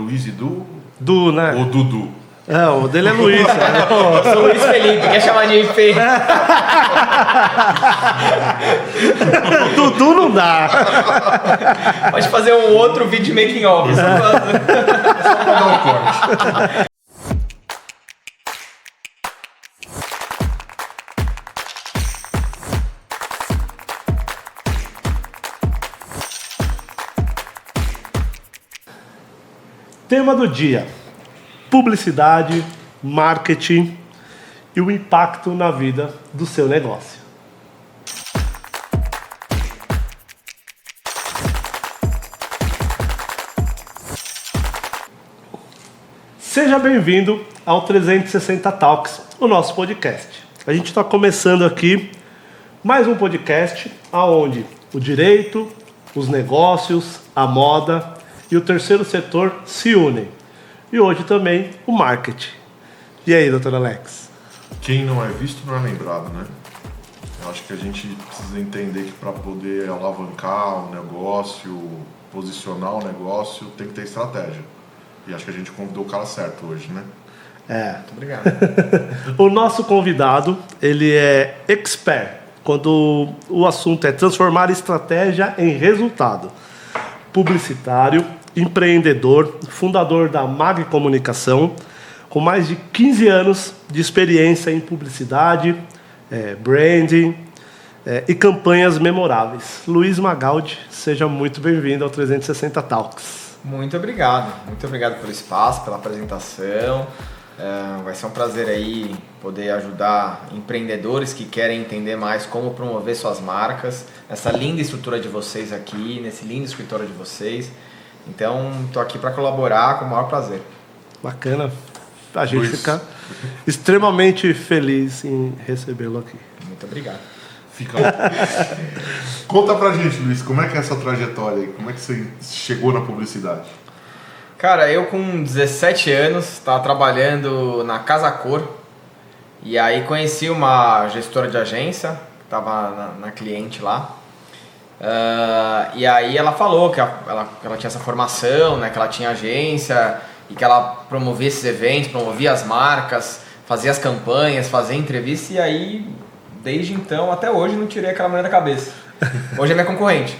Luiz e Du? Du, né? Ou Dudu? O dele é Luiz. Eu sou Luiz Felipe, quer chamar de IP? Dudu não dá. Pode fazer um outro vídeo making of. Só pra dar um corte. Tema do dia: publicidade, marketing e o impacto na vida do seu negócio. Seja bem-vindo ao 360 Talks, o nosso podcast. A gente está começando aqui mais um podcast onde o direito, os negócios, a moda e o terceiro setor se unem. E hoje também o marketing. E aí, doutor Alex? Quem não é visto não é lembrado, né? Eu acho que a gente precisa entender que para poder alavancar o negócio, posicionar o negócio, tem que ter estratégia. E acho que a gente convidou o cara certo hoje, né? Muito obrigado. O nosso convidado, ele é expert quando o assunto é transformar estratégia em resultado. Publicitário, empreendedor, fundador da MAG Comunicação, com mais de 15 anos de experiência em publicidade, branding e campanhas memoráveis. Luiz Magaldi, seja muito bem-vindo ao 360 Talks. Muito obrigado pelo espaço, pela apresentação. Vai ser um prazer aí poder ajudar empreendedores que querem entender mais como promover suas marcas, essa linda estrutura de vocês aqui, nesse lindo escritório de vocês. Então, estou aqui para colaborar com o maior prazer. Bacana. A gente fica extremamente feliz em recebê-lo aqui. Muito obrigado. Conta pra gente, Luiz, como é que é essa trajetória aí? Como é que você chegou na publicidade? Cara, eu com 17 anos estava trabalhando na Casa Cor e aí conheci uma gestora de agência que estava na cliente lá. E aí ela falou que ela tinha essa formação, né, que ela tinha agência e que ela promovia esses eventos, promovia as marcas, fazia as campanhas, fazia entrevistas, e aí desde então até hoje não tirei aquela mulher da cabeça. Hoje é minha concorrente.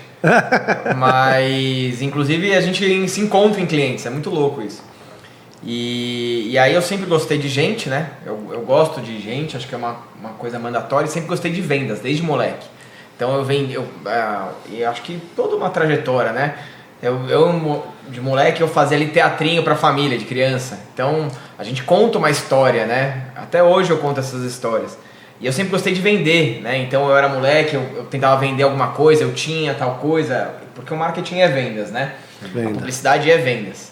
Mas inclusive a gente se encontra em clientes, é muito louco isso. E aí eu sempre gostei de gente, né? Eu gosto de gente, acho que é uma coisa mandatória, e sempre gostei de vendas, desde moleque. Então eu acho que toda uma trajetória, né? Eu de moleque eu fazia ali teatrinho pra família, de criança. Então a gente conta uma história, né? Até hoje eu conto essas histórias. E eu sempre gostei de vender, né? Então eu era moleque, eu tentava vender alguma coisa, eu tinha tal coisa, porque o marketing é vendas, né? A publicidade é vendas.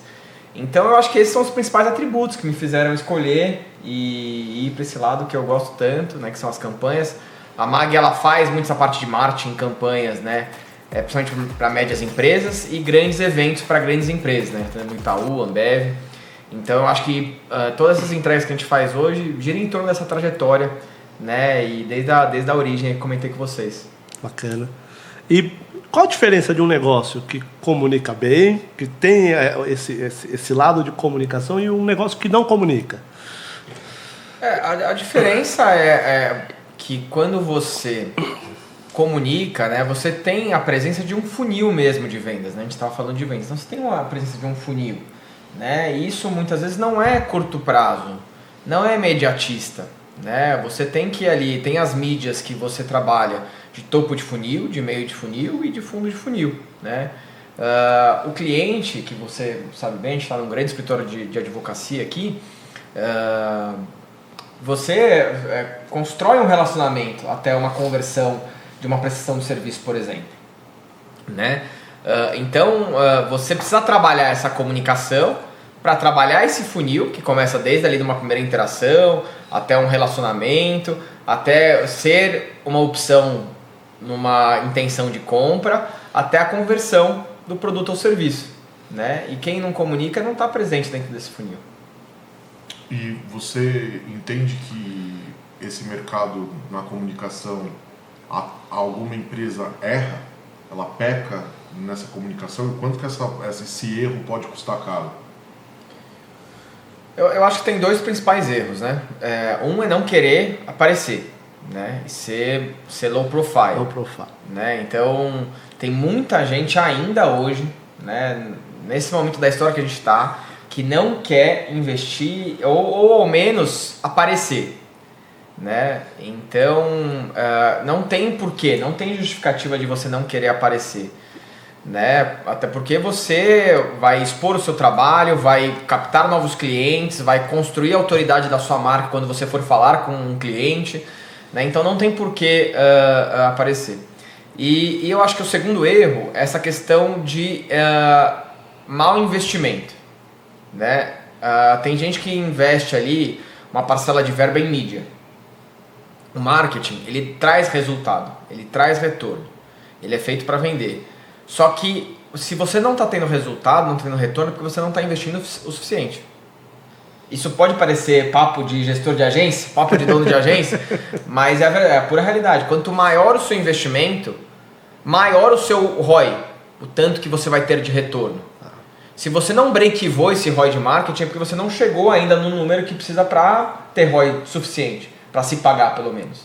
Então eu acho que esses são os principais atributos que me fizeram escolher e ir para esse lado que eu gosto tanto, né? Que são as campanhas. A MAG, ela faz muito essa parte de marketing, campanhas, né? Principalmente para médias empresas e grandes eventos para grandes empresas, né? Então, Itaú, Ambev. Então eu acho que todas essas entregas que a gente faz hoje giram em torno dessa trajetória, né? E desde a origem que comentei com vocês. Bacana. E qual a diferença de um negócio que comunica bem, que tem esse lado de comunicação, e um negócio que não comunica? A diferença é que quando você comunica, né, você tem a presença de um funil mesmo de vendas, né? A gente estava falando de vendas, então você tem a presença de um funil, né? E isso muitas vezes não é curto prazo, não é imediatista, né? Você tem que ali, tem as mídias que você trabalha de topo de funil, de meio de funil e de fundo de funil, né? O cliente, que você sabe bem, a gente está num grande escritório de advocacia aqui, você constrói um relacionamento até uma conversão de uma prestação de serviço, por exemplo, né? Então você precisa trabalhar essa comunicação para trabalhar esse funil que começa desde ali de uma primeira interação até um relacionamento, até ser uma opção numa intenção de compra, até a conversão do produto ou serviço, né? E quem não comunica não está presente dentro desse funil. E você entende que esse mercado na comunicação, alguma empresa erra, ela peca nessa comunicação, e quanto que esse erro pode custar caro? Eu acho que tem dois principais erros, né? Um é não querer aparecer, né? E ser low profile. Low profile. Né? Então, tem muita gente ainda hoje, né, nesse momento da história que a gente está, que não quer investir ou ao menos aparecer. Né? Então, não tem porquê, não tem justificativa de você não querer aparecer. Né? Até porque você vai expor o seu trabalho, vai captar novos clientes, vai construir a autoridade da sua marca quando você for falar com um cliente. Né? Então, não tem porquê aparecer. E eu acho que o segundo erro é essa questão de mau investimento. Né? Tem gente que investe ali uma parcela de verba em mídia. O marketing, ele traz resultado, ele traz retorno, ele é feito para vender. Só que se você não está tendo resultado, não está tendo retorno, é porque você não está investindo o suficiente. Isso pode parecer papo de gestor de agência, papo de dono de agência, mas é a pura realidade. Quanto maior o seu investimento, maior o seu ROI, o tanto que você vai ter de retorno. Se você não breakivou esse ROI de marketing, é porque você não chegou ainda no número que precisa para ter ROI suficiente, para se pagar pelo menos.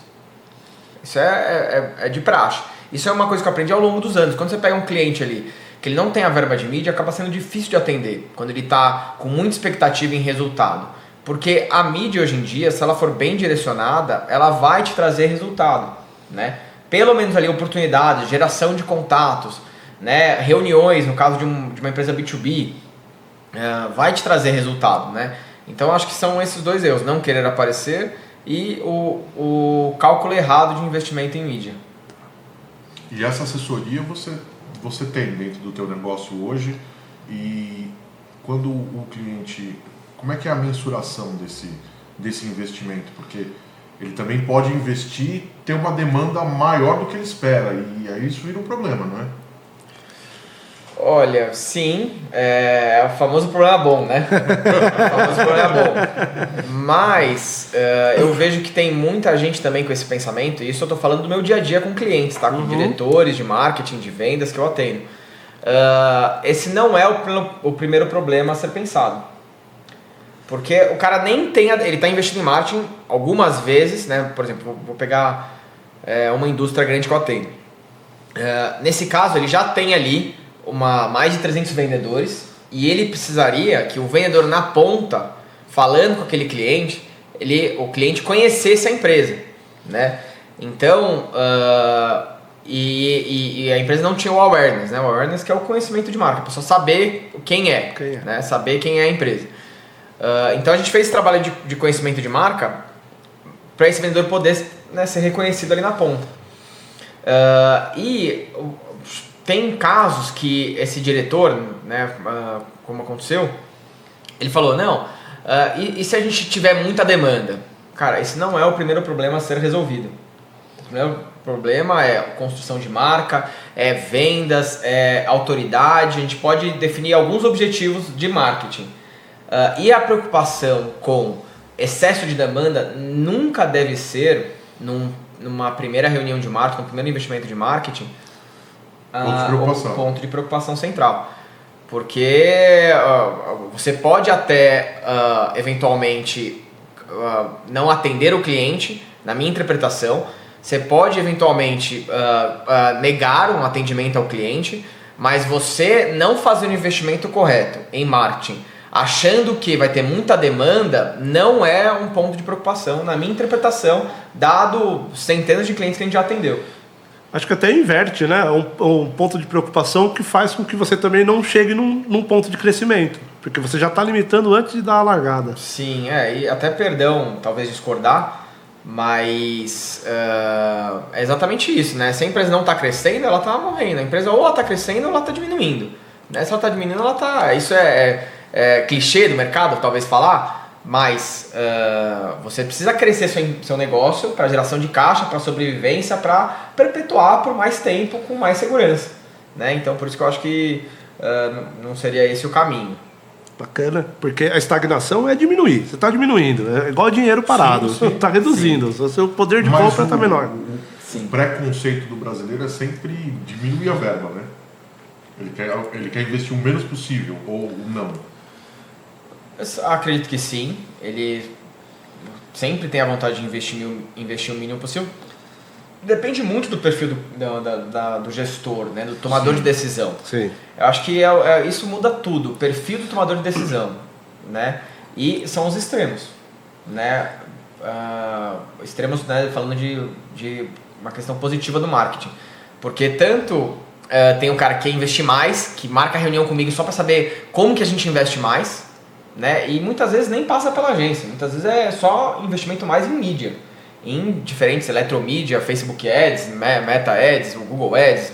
Isso é de praxe. Isso é uma coisa que eu aprendi ao longo dos anos. Quando você pega um cliente ali, que ele não tem a verba de mídia, acaba sendo difícil de atender, quando ele está com muita expectativa em resultado. Porque a mídia hoje em dia, se ela for bem direcionada, ela vai te trazer resultado. Né? Pelo menos ali oportunidades, geração de contatos, né? Reuniões, no caso de uma empresa B2B, vai te trazer resultado. Né? Então eu acho que são esses dois erros, não querer aparecer e o cálculo errado de investimento em mídia. E essa assessoria você tem dentro do teu negócio hoje, e quando o cliente, como é que é a mensuração desse investimento? Porque ele também pode investir, ter uma demanda maior do que ele espera, e aí isso vira um problema, não é? Olha, sim, é o famoso problema bom, né? O famoso problema bom. Mas eu vejo que tem muita gente também com esse pensamento, e isso eu estou falando do meu dia a dia com clientes, tá? Com diretores de marketing, de vendas que eu atendo. Esse não é o primeiro problema a ser pensado. Porque o cara nem tem... Ele está investindo em marketing algumas vezes, né? Por exemplo, vou pegar uma indústria grande que eu atendo. Nesse caso, ele já tem ali mais de 300 vendedores, e ele precisaria que o vendedor na ponta, falando com aquele cliente, o cliente conhecesse a empresa, né? Então, e a empresa não tinha o awareness, né? O awareness que é o conhecimento de marca, a pessoa saber quem é. Né? Saber quem é a empresa. Então a gente fez esse trabalho de conhecimento de marca para esse vendedor poder, né, ser reconhecido ali na ponta. Tem casos que esse diretor, né, como aconteceu, ele falou, não, e se a gente tiver muita demanda? Cara, esse não é o primeiro problema a ser resolvido. O primeiro problema é construção de marca, é vendas, é autoridade, a gente pode definir alguns objetivos de marketing. E a preocupação com excesso de demanda nunca deve ser, numa primeira reunião de marketing, no primeiro investimento de marketing, o ponto de preocupação central. Porque você pode até eventualmente não atender o cliente, na minha interpretação, você pode eventualmente negar um atendimento ao cliente, mas você não fazer o investimento correto em marketing, achando que vai ter muita demanda, não é um ponto de preocupação, na minha interpretação, dado centenas de clientes que a gente já atendeu. Acho que até inverte, né? Um ponto de preocupação que faz com que você também não chegue num ponto de crescimento. Porque você já está limitando antes de dar a largada. Sim, e até perdão, talvez discordar, mas é exatamente isso, né? Se a empresa não está crescendo, ela está morrendo. A empresa ou ela está crescendo ou ela está diminuindo. Né? Se ela está diminuindo, ela está... Isso é clichê do mercado, talvez falar, mas você precisa crescer seu negócio para geração de caixa, para sobrevivência, para perpetuar por mais tempo com mais segurança. Né? Então, por isso que eu acho que não seria esse o caminho. Bacana, porque a estagnação é diminuir, você está diminuindo, é igual dinheiro parado, está reduzindo, o seu poder de compra está menor. O preconceito do brasileiro é sempre diminuir a verba, né? Ele quer investir o menos possível, ou não. Eu acredito que sim. Ele sempre tem a vontade de investir o mínimo possível. Depende muito do perfil do gestor, né? Do tomador de decisão. Sim. Eu acho que isso muda tudo, o perfil do tomador de decisão, né? E são os extremos, né? Extremos, né? Falando de uma questão positiva do marketing. Porque tanto tem o cara que quer investir mais, que marca a reunião comigo só para saber como que a gente investe mais, né? E muitas vezes nem passa pela agência, muitas vezes é só investimento mais em mídia. Em diferentes eletromídia, Facebook Ads, Meta Ads, o Google Ads,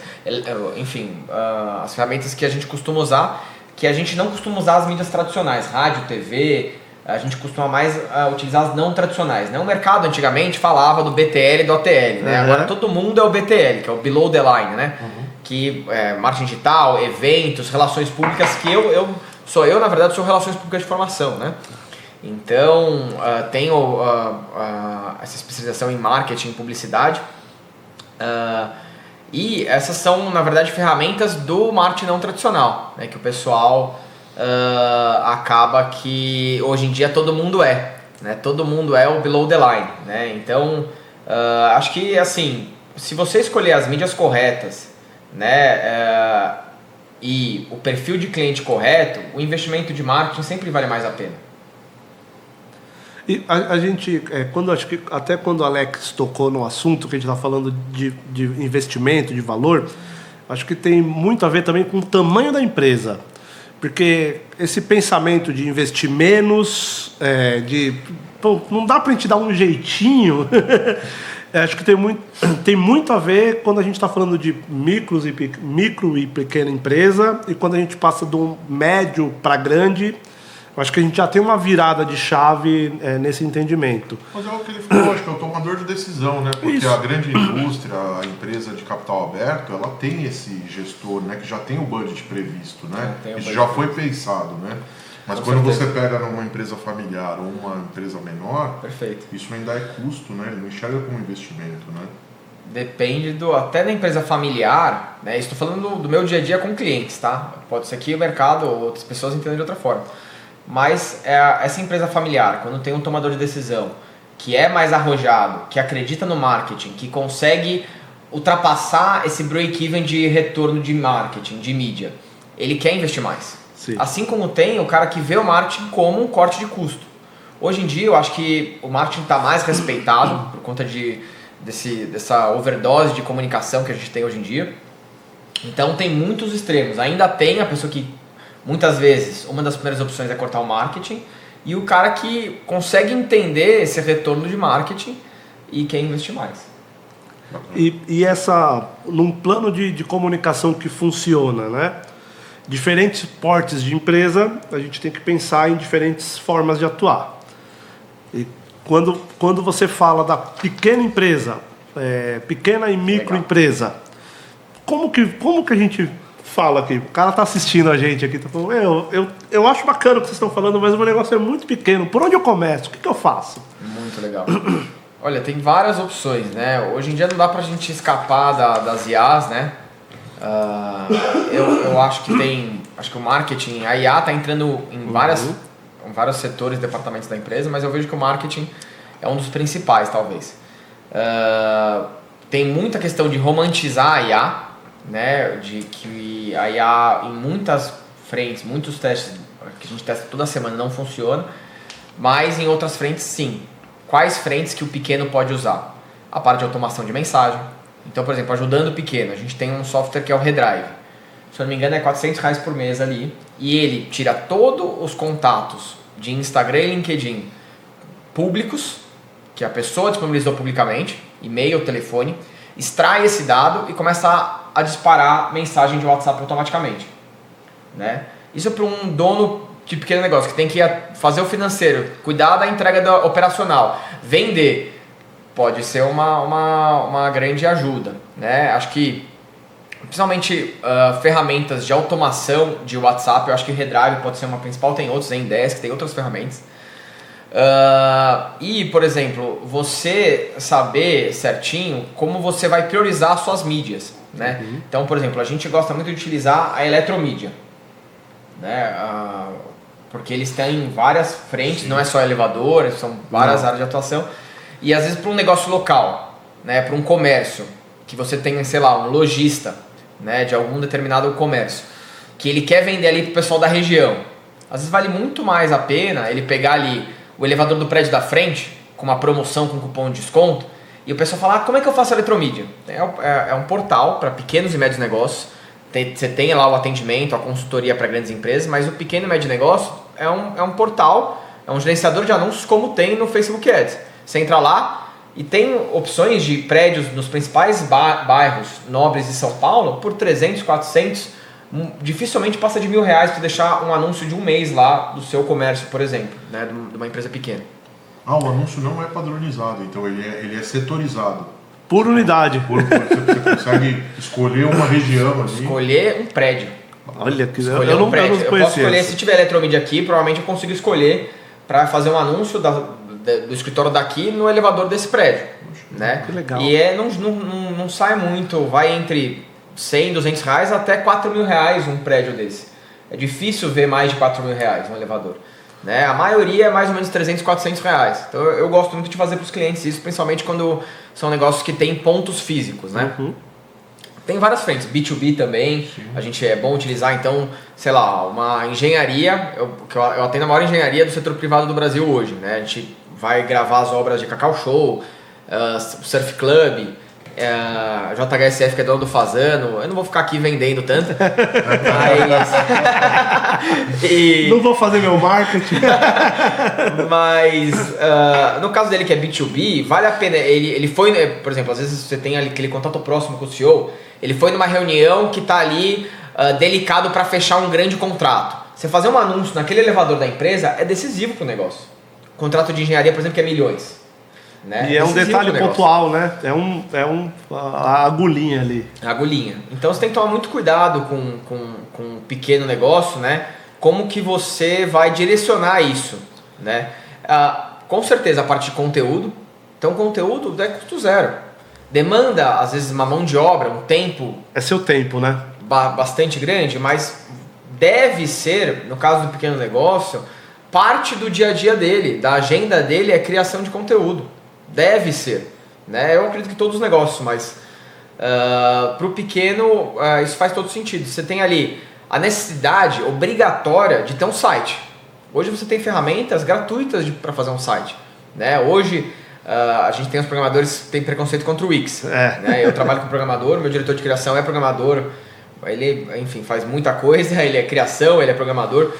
enfim, as ferramentas que a gente costuma usar, que a gente não costuma usar as mídias tradicionais, rádio, TV, a gente costuma mais utilizar as não tradicionais. Né? O mercado antigamente falava do BTL e do OTL, né? Agora todo mundo é o BTL, que é o Below the Line, né? Que é marketing digital, eventos, relações públicas, que na verdade, sou relações públicas de formação, né? Então, tenho essa especialização em marketing e publicidade. E essas são, na verdade, ferramentas do marketing não tradicional, né? Que o pessoal acaba que hoje em dia todo mundo né? Todo mundo é o below the line, né? Então, acho que assim, se você escolher as mídias corretas, né? E o perfil de cliente correto, o investimento de marketing sempre vale mais a pena. E a gente, acho que até quando o Alex tocou no assunto que a gente está falando de investimento, de valor, acho que tem muito a ver também com o tamanho da empresa. Porque esse pensamento de investir menos, não dá para a gente dar um jeitinho, acho que tem muito a ver quando a gente está falando de micro e pequena empresa e quando a gente passa do médio para grande. Acho que a gente já tem uma virada de chave nesse entendimento. Mas é o que ele falou, acho que é o tomador de decisão, né? Porque a grande indústria, a empresa de capital aberto, ela tem esse gestor, né? Que já tem o budget previsto, né? Isso já foi pensado, né? Mas quando você pega numa empresa familiar ou uma empresa menor, perfeito, isso ainda é custo, né? Ele não enxerga como investimento, né? Depende até da empresa familiar, né? Estou falando do meu dia a dia com clientes, tá? Pode ser que o mercado ou outras pessoas entendam de outra forma. Mas essa empresa familiar, quando tem um tomador de decisão que é mais arrojado, que acredita no marketing, que consegue ultrapassar esse break-even de retorno de marketing, de mídia, ele quer investir mais. Sim. Assim como tem o cara que vê o marketing como um corte de custo. Hoje em dia eu acho que o marketing está mais respeitado por conta dessa overdose de comunicação que a gente tem hoje em dia. Então tem muitos extremos. Ainda tem a pessoa que muitas vezes, uma das primeiras opções é cortar o marketing e o cara que consegue entender esse retorno de marketing e quer investir mais. E num plano de comunicação que funciona, né? Diferentes portes de empresa, a gente tem que pensar em diferentes formas de atuar. E quando você fala da pequena empresa, pequena e microempresa, como que a gente fala aqui? O cara tá assistindo a gente aqui, tá falando, eu acho bacana o que vocês estão falando, mas o meu negócio é muito pequeno. Por onde eu começo? O que eu faço? Muito legal. Olha, tem várias opções, né? Hoje em dia não dá pra gente escapar das IAs, né? Eu acho que o marketing, a IA tá entrando em vários setores, departamentos da empresa, mas eu vejo que o marketing é um dos principais, talvez. Tem muita questão de romantizar a IA, né, de que a IA em muitas frentes, muitos testes que a gente testa toda semana não funciona, mas em outras frentes sim. Quais frentes que o pequeno pode usar? A parte de automação de mensagem. Então, por exemplo, ajudando o pequeno, a gente tem um software que é o Redrive. Se eu não me engano é R$400 por mês ali, e ele tira todos os contatos de Instagram e LinkedIn públicos, que a pessoa disponibilizou publicamente, e-mail, telefone, extrai esse dado e começa a disparar mensagem de WhatsApp automaticamente, né? Isso para um dono de pequeno negócio que tem que fazer o financeiro, cuidar da entrega operacional, vender, pode ser uma grande ajuda, né? Acho que principalmente ferramentas de automação de WhatsApp, eu acho que o Redrive pode ser uma principal, tem outros, Zendesk, tem outras ferramentas. E, por exemplo, você saber certinho como você vai priorizar as suas mídias, né? Então, por exemplo, a gente gosta muito de utilizar a eletromídia, né? porque eles têm várias frentes, não é só elevador, são várias áreas de atuação. E às vezes para um negócio local, né, para um comércio, que você tem, sei lá, um lojista, né, de algum determinado comércio, que ele quer vender ali para o pessoal da região. Às vezes vale muito mais a pena ele pegar ali o elevador do prédio da frente, com uma promoção, com cupom de desconto, e o pessoal fala, como é que eu faço a eletromídia? É um portal para pequenos e médios negócios. Você tem lá o atendimento, a consultoria para grandes empresas, mas o pequeno e médio negócio é um portal, é um gerenciador de anúncios como tem no Facebook Ads. Você entra lá e tem opções de prédios nos principais bairros nobres de São Paulo por 300, 400, dificilmente passa de R$1.000 para deixar um anúncio de um mês lá do seu comércio, por exemplo, né, de uma empresa pequena. O anúncio não é padronizado, então ele é setorizado. Por unidade. Você consegue escolher uma região ali. Escolher um prédio. Olha que Escolher um prédio. Eu posso escolher, se tiver eletromídia aqui, provavelmente eu consigo escolher para fazer um anúncio do escritório daqui no elevador desse prédio. Né? Que legal. E não sai muito, vai entre R$100, R$200 até R$4.000 um prédio desse. É difícil ver mais de R$4.000 um elevador. Né? A maioria é mais ou menos R$300, R$400. Então eu gosto muito de fazer para os clientes isso, principalmente quando são negócios que têm pontos físicos. Né? Uhum. Tem várias frentes, B2B também, sim. A gente é bom utilizar, então, sei lá, uma engenharia, eu atendo a maior engenharia do setor privado do Brasil hoje, né? A gente vai gravar as obras de Cacau Show, Surf Club, JHSF, que é dono do Fazano. Eu não vou ficar aqui vendendo tanto, mas... Não vou fazer meu marketing. Mas no caso dele, que é B2B, vale a pena. Ele foi, por exemplo, às vezes você tem ali aquele contato próximo com o CEO, ele foi numa reunião que está ali delicado para fechar um grande contrato. Você fazer um anúncio naquele elevador da empresa é decisivo para o negócio. Contrato de engenharia, por exemplo, que é milhões. Né? E é um detalhe pontual, né? A agulhinha ali. A agulhinha. Então você tem que tomar muito cuidado com um pequeno negócio, né? Como que você vai direcionar isso, né? Com certeza a parte de conteúdo. Então conteúdo é custo zero. Demanda, às vezes, uma mão de obra, um tempo... É seu tempo, né? Bastante grande, mas deve ser, no caso do pequeno negócio, parte do dia a dia dele, da agenda dele é criação de conteúdo. Deve ser, né? Eu acredito que todos os negócios, mas para o pequeno isso faz todo sentido. Você tem ali a necessidade obrigatória de ter um site. Hoje você tem ferramentas gratuitas para fazer um site, né? Hoje a gente tem os programadores que têm preconceito contra o Wix. Né? Eu trabalho com programador, meu diretor de criação é programador, ele, enfim, faz muita coisa, ele é criação, ele é programador,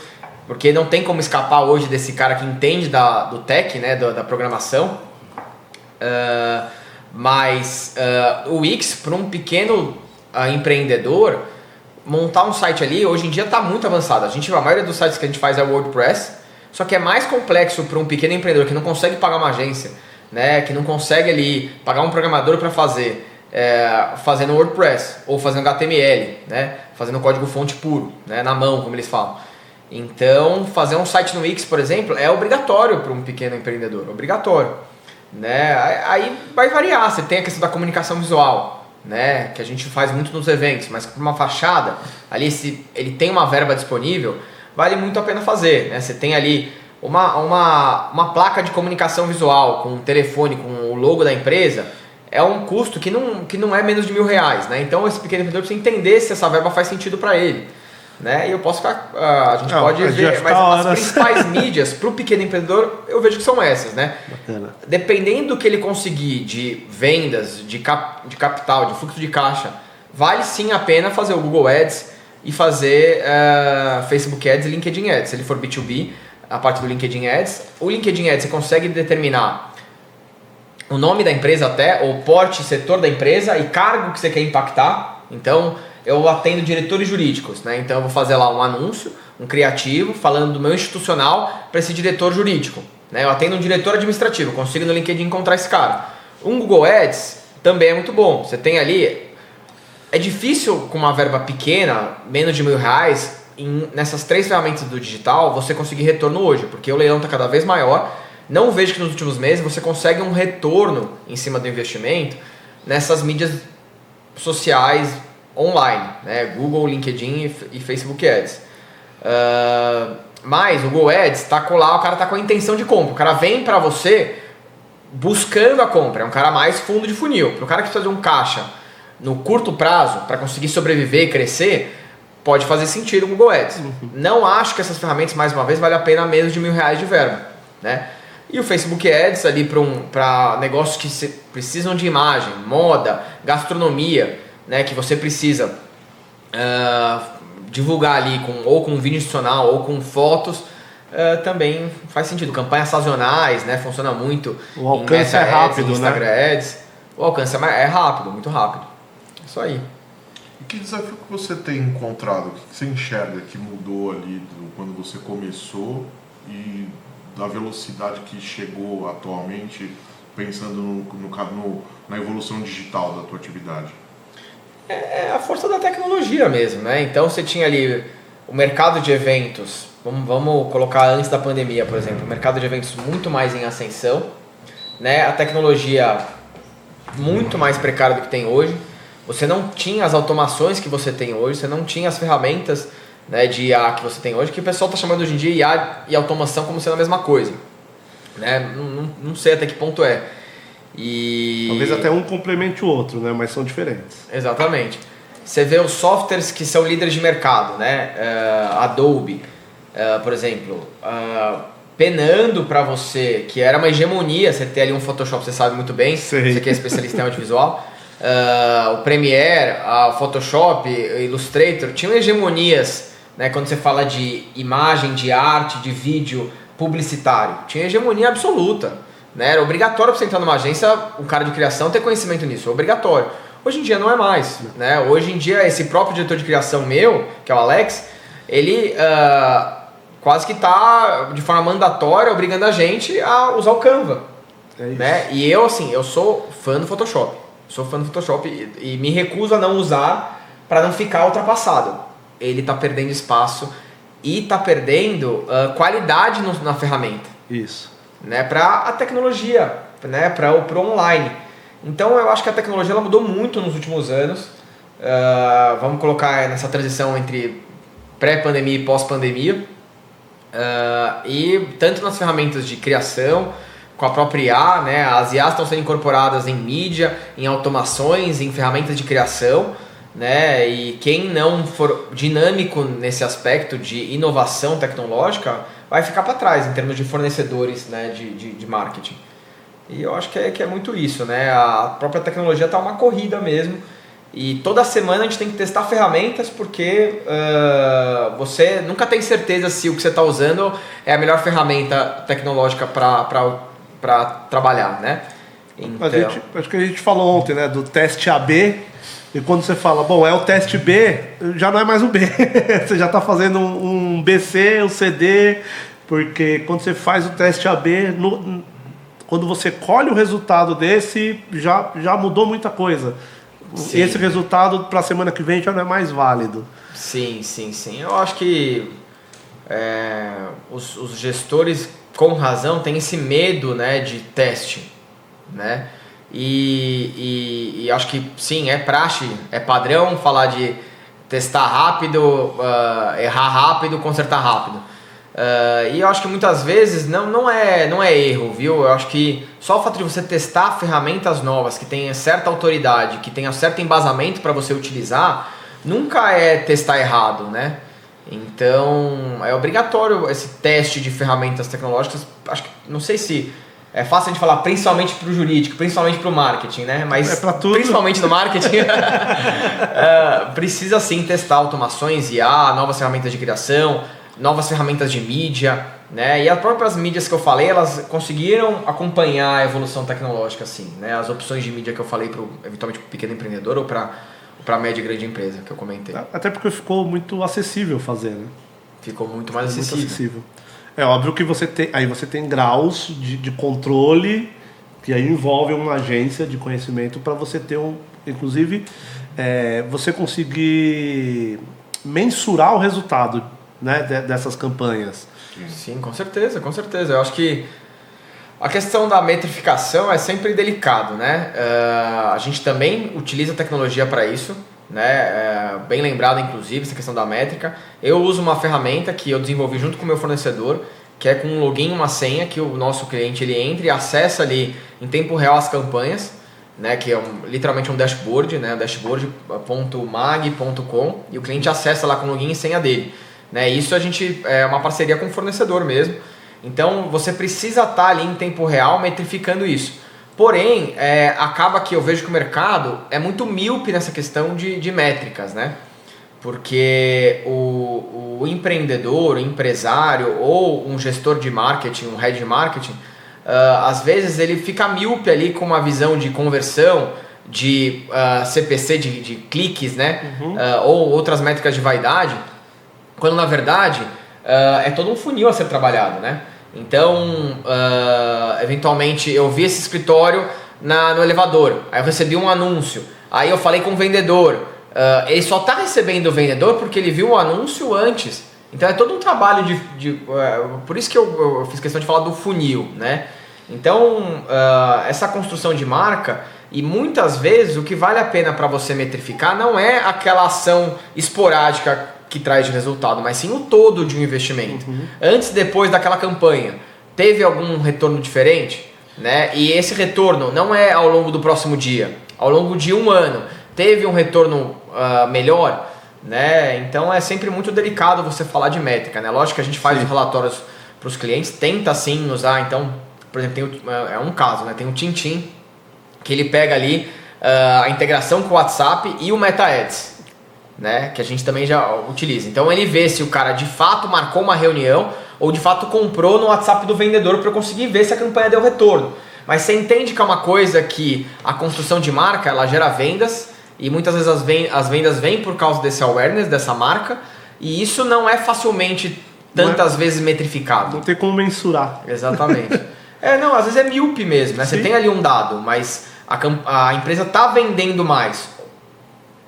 porque não tem como escapar hoje desse cara que entende do tech, né? da programação. Mas o Wix, para um pequeno empreendedor, montar um site ali, hoje em dia está muito avançado. A maioria dos sites que a gente faz é WordPress, só que é mais complexo para um pequeno empreendedor que não consegue pagar uma agência, né, que não consegue ali pagar um programador para fazer, fazendo WordPress ou fazendo HTML, né, fazendo código fonte puro, né, na mão, como eles falam. Então, fazer um site no Wix, por exemplo, é obrigatório para um pequeno empreendedor, obrigatório. Né? Aí vai variar, você tem a questão da comunicação visual, né? Que a gente faz muito nos eventos, mas para uma fachada, ali se ele tem uma verba disponível, vale muito a pena fazer, né? Você tem ali uma placa de comunicação visual com um telefone, com o logo da empresa, é um custo que não é menos de R$1.000, né? Então esse pequeno empreendedor precisa entender se essa verba faz sentido para ele. Né? E eu posso ficar, a gente pode ver, mas as principais mídias para o pequeno empreendedor eu vejo que são essas, né? Bacana. Dependendo do que ele conseguir de vendas, de capital, de fluxo de caixa, vale sim a pena fazer o Google Ads e fazer Facebook Ads e LinkedIn Ads. Se ele for B2B, a parte do LinkedIn Ads. O LinkedIn Ads você consegue determinar o nome da empresa até, o porte, setor da empresa e cargo que você quer impactar. Então, eu atendo diretores jurídicos, né? Então eu vou fazer lá um anúncio, um criativo, falando do meu institucional para esse diretor jurídico. Né? Eu atendo um diretor administrativo, consigo no LinkedIn encontrar esse cara. Um Google Ads também é muito bom. Você tem ali... É difícil com uma verba pequena, menos de R$1.000, nessas 3 ferramentas do digital, você conseguir retorno hoje, porque o leilão está cada vez maior. Não vejo que nos últimos meses você consegue um retorno em cima do investimento nessas mídias sociais online, né? Google, LinkedIn e Facebook Ads. Mas o Google Ads tá lá, o cara tá com a intenção de compra. O cara vem para você buscando a compra. É um cara mais fundo de funil. Para o cara que precisa de um caixa no curto prazo para conseguir sobreviver e crescer, pode fazer sentido o Google Ads. Não acho que essas ferramentas, mais uma vez, vale a pena menos de R$1.000 de verba, né? E o Facebook Ads ali para negócios que precisam de imagem, moda, gastronomia, né? Que você precisa divulgar ali ou com vídeo institucional ou com fotos, também faz sentido. Campanhas sazonais, né? Funciona muito. O alcance é rápido, Instagram né? Ads. O alcance é rápido, muito rápido. Isso aí. E que desafio que você tem encontrado? O que você enxerga que mudou ali quando você começou e da velocidade que chegou atualmente, pensando na evolução digital da tua atividade? É a força da tecnologia mesmo, né? Então você tinha ali o mercado de eventos, vamos colocar antes da pandemia, por exemplo, o mercado de eventos muito mais em ascensão, né? A tecnologia muito mais precária do que tem hoje. Você não tinha as automações que você tem hoje, você não tinha as ferramentas, né, de IA que você tem hoje, que o pessoal está chamando hoje em dia IA e automação como sendo a mesma coisa, né? Não sei até que ponto é. Talvez até um complemente o outro, né? Mas são diferentes. Exatamente. Você vê os softwares que são líderes de mercado, né? Adobe, por exemplo, penando para você, que era uma hegemonia, você ter ali um Photoshop, você sabe muito bem, Sei. você que é especialista em audiovisual. O Premiere, a Photoshop, Illustrator, tinham hegemonias, né, quando você fala de imagem, de arte, de vídeo publicitário. Tinha hegemonia absoluta, né? Era obrigatório para você entrar numa agência, um cara de criação ter conhecimento nisso, obrigatório. Hoje em dia não é mais, né? Hoje em dia esse próprio diretor de criação meu, que é o Alex, ele quase que está de forma mandatória obrigando a gente a usar o Canva, né? E eu, assim, eu sou fã do Photoshop. Sou fã do Photoshop e me recuso a não usar para não ficar ultrapassado. Ele está perdendo espaço e está perdendo qualidade na ferramenta. Isso. Né? Para a tecnologia, né? Para o online. Então eu acho que a tecnologia ela mudou muito nos últimos anos. Vamos colocar nessa transição entre pré-pandemia e pós-pandemia. E tanto nas ferramentas de criação, com a própria IA, né? As IAs estão sendo incorporadas em mídia, em automações, em ferramentas de criação, né? E quem não for dinâmico nesse aspecto de inovação tecnológica vai ficar para trás em termos de fornecedores, né? de marketing. E eu acho que é muito isso, né? A própria tecnologia está uma corrida mesmo. E toda semana a gente tem que testar ferramentas porque você nunca tem certeza se o que você está usando é a melhor ferramenta tecnológica para trabalhar, né? Então... Acho que a gente falou ontem, né, do teste AB, e quando você fala, bom, é o teste B, já não é mais o B. Você já está fazendo um BC, um CD, porque quando você faz o teste AB, quando você colhe o resultado desse, já mudou muita coisa. Sim. Esse resultado para a semana que vem já não é mais válido. Sim. Eu acho que os gestores, com razão, têm esse medo, né, de teste, né? E acho que sim, é praxe, é padrão falar de testar rápido, errar rápido, consertar rápido. E eu acho que muitas vezes não é erro, viu? Eu acho que só o fato de você testar ferramentas novas que tenham certa autoridade, que tenham certo embasamento para você utilizar, nunca é testar errado, né? Então é obrigatório esse teste de ferramentas tecnológicas. Acho que, não sei se é fácil de falar, principalmente para o jurídico, principalmente para o marketing, né? Mas principalmente no marketing precisa sim testar automações, IA, novas ferramentas de criação, novas ferramentas de mídia, né? E as próprias mídias que eu falei, elas conseguiram acompanhar a evolução tecnológica, assim, né? As opções de mídia que eu falei eventualmente para o pequeno empreendedor ou para a média e grande empresa que eu comentei. Até porque ficou muito acessível fazer, né? Ficou muito mais acessível. É óbvio que você tem graus de controle que aí envolve uma agência de conhecimento para você ter inclusive você conseguir mensurar o resultado, né, dessas campanhas. Sim, com certeza. Eu acho que a questão da metrificação é sempre delicado, né? A gente também utiliza a tecnologia para isso, né? bem lembrado inclusive, essa questão da métrica. Eu uso uma ferramenta que eu desenvolvi junto com o meu fornecedor, que é com um login e uma senha, que o nosso cliente ele entra e acessa ali em tempo real as campanhas, né, que é literalmente um dashboard, né, dashboard.mag.com, e o cliente acessa lá com o login e senha dele. Né, isso a gente é uma parceria com o fornecedor mesmo. Então você precisa estar ali em tempo real metrificando isso. Porém, acaba que eu vejo que o mercado é muito míope nessa questão de métricas, né? Porque o empreendedor, o empresário ou um gestor de marketing, um head de marketing, às vezes ele fica míope ali com uma visão de conversão, de CPC, de cliques, né? Ou outras métricas de vaidade, quando na verdade é todo um funil a ser trabalhado, né? Então, eventualmente eu vi esse escritório no elevador, aí eu recebi um anúncio, aí eu falei com o vendedor, ele só está recebendo o vendedor porque ele viu o anúncio antes. Então é todo um trabalho por isso que eu fiz questão de falar do funil, né? Então, essa construção de marca, e muitas vezes o que vale a pena para você metrificar não é aquela ação esporádica que traz de resultado, mas sim o todo de um investimento. Antes e depois daquela campanha, teve algum retorno diferente? Né? E esse retorno não é ao longo do próximo dia, ao longo de um ano, teve um retorno melhor? Né? Então é sempre muito delicado você falar de métrica. Né? Lógico que a gente faz os relatórios para os clientes, tenta sim usar. Então, por exemplo, é um caso, né? Tem o Tintim, que ele pega ali a integração com o WhatsApp e o Meta Ads, né, que a gente também já utiliza. Então ele vê se o cara de fato marcou uma reunião ou de fato comprou no WhatsApp do vendedor para eu conseguir ver se a campanha deu retorno. Mas você entende que é uma coisa que a construção de marca ela gera vendas e muitas vezes as vendas vêm por causa desse awareness, dessa marca, e isso não é facilmente tantas vezes metrificado. Não tem como mensurar. Exatamente. Não, às vezes é míope mesmo, né? Você tem ali um dado, mas a empresa está vendendo mais,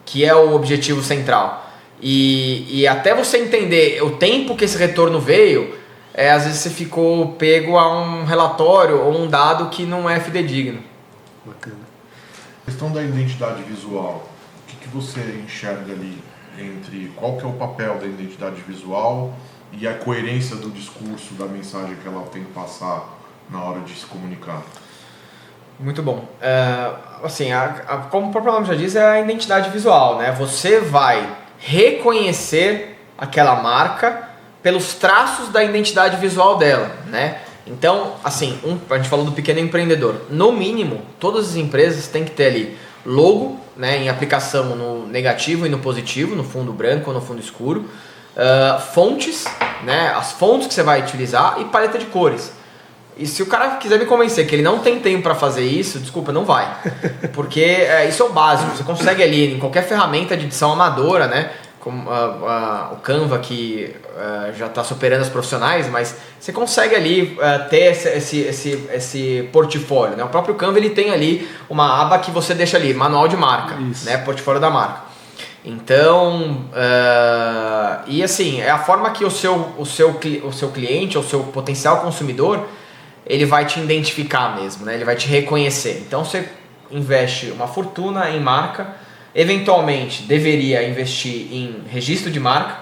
que é o objetivo central. E até você entender o tempo que esse retorno veio, às vezes você ficou pego a um relatório ou um dado que não é fidedigno. Bacana. A questão da identidade visual, o que você enxerga ali entre qual que é o papel da identidade visual e a coerência do discurso, da mensagem que ela tem que passar na hora de se comunicar? Muito bom. Assim, como o próprio nome já diz, é a identidade visual, né? Você vai reconhecer aquela marca pelos traços da identidade visual dela, né? Então, assim, a gente falou do pequeno empreendedor. No mínimo, todas as empresas têm que ter ali logo, né, em aplicação no negativo e no positivo, no fundo branco ou no fundo escuro, fontes, né, as fontes que você vai utilizar e paleta de cores. E se o cara quiser me convencer que ele não tem tempo para fazer isso, desculpa, não vai. Porque isso é o básico. Você consegue ali em qualquer ferramenta de edição amadora, né? Como o Canva, que já está superando os profissionais, mas você consegue ali ter esse portfólio, né? O próprio Canva ele tem ali uma aba que você deixa ali, manual de marca, né? Portfólio da marca. Então, e assim, é a forma que o seu cliente, ou o seu potencial consumidor, ele vai te identificar mesmo, né? Ele vai te reconhecer. Então você investe uma fortuna em marca, eventualmente deveria investir em registro de marca,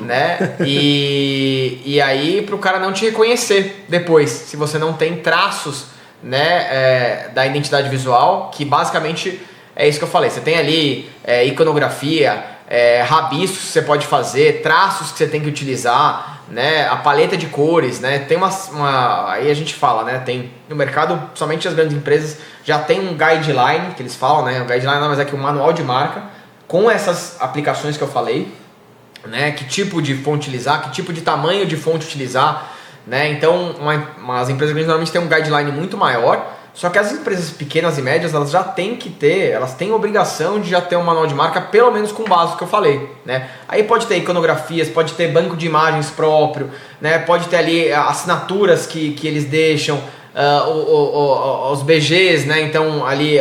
né? E aí para o cara não te reconhecer depois, se você não tem traços, né, da identidade visual, que basicamente é isso que eu falei. Você tem ali iconografia, rabiscos que você pode fazer, traços que você tem que utilizar, né, a paleta de cores, né, tem aí a gente fala, né, tem no mercado, somente as grandes empresas já tem um guideline, que eles falam, né, o guideline nada mais é que um manual de marca, com essas aplicações que eu falei, né, que tipo de fonte utilizar, que tipo de tamanho de fonte utilizar, né, então as empresas grandes normalmente têm um guideline muito maior. Só que as empresas pequenas e médias, elas já têm que ter, elas têm obrigação de já ter um manual de marca, pelo menos com o básico que eu falei, né? Aí pode ter iconografias, pode ter banco de imagens próprio, né? Pode ter ali assinaturas que eles deixam, os BGs, né? Então ali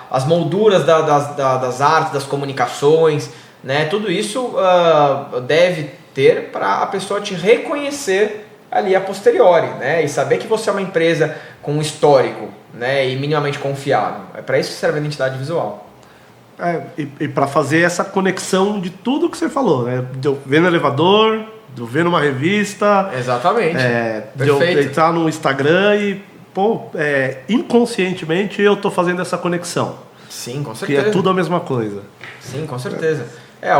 as molduras das artes, das comunicações, né? Tudo isso deve ter para a pessoa te reconhecer ali a posteriori, né? E saber que você é uma empresa com um histórico, né, e minimamente confiável. É para isso que serve a identidade visual. E para fazer essa conexão de tudo que você falou, né? De eu ver no elevador, de eu ver numa revista. Exatamente. De eu entrar no Instagram e, inconscientemente eu tô fazendo essa conexão. Sim, com certeza. Que é tudo a mesma coisa. Sim, com certeza.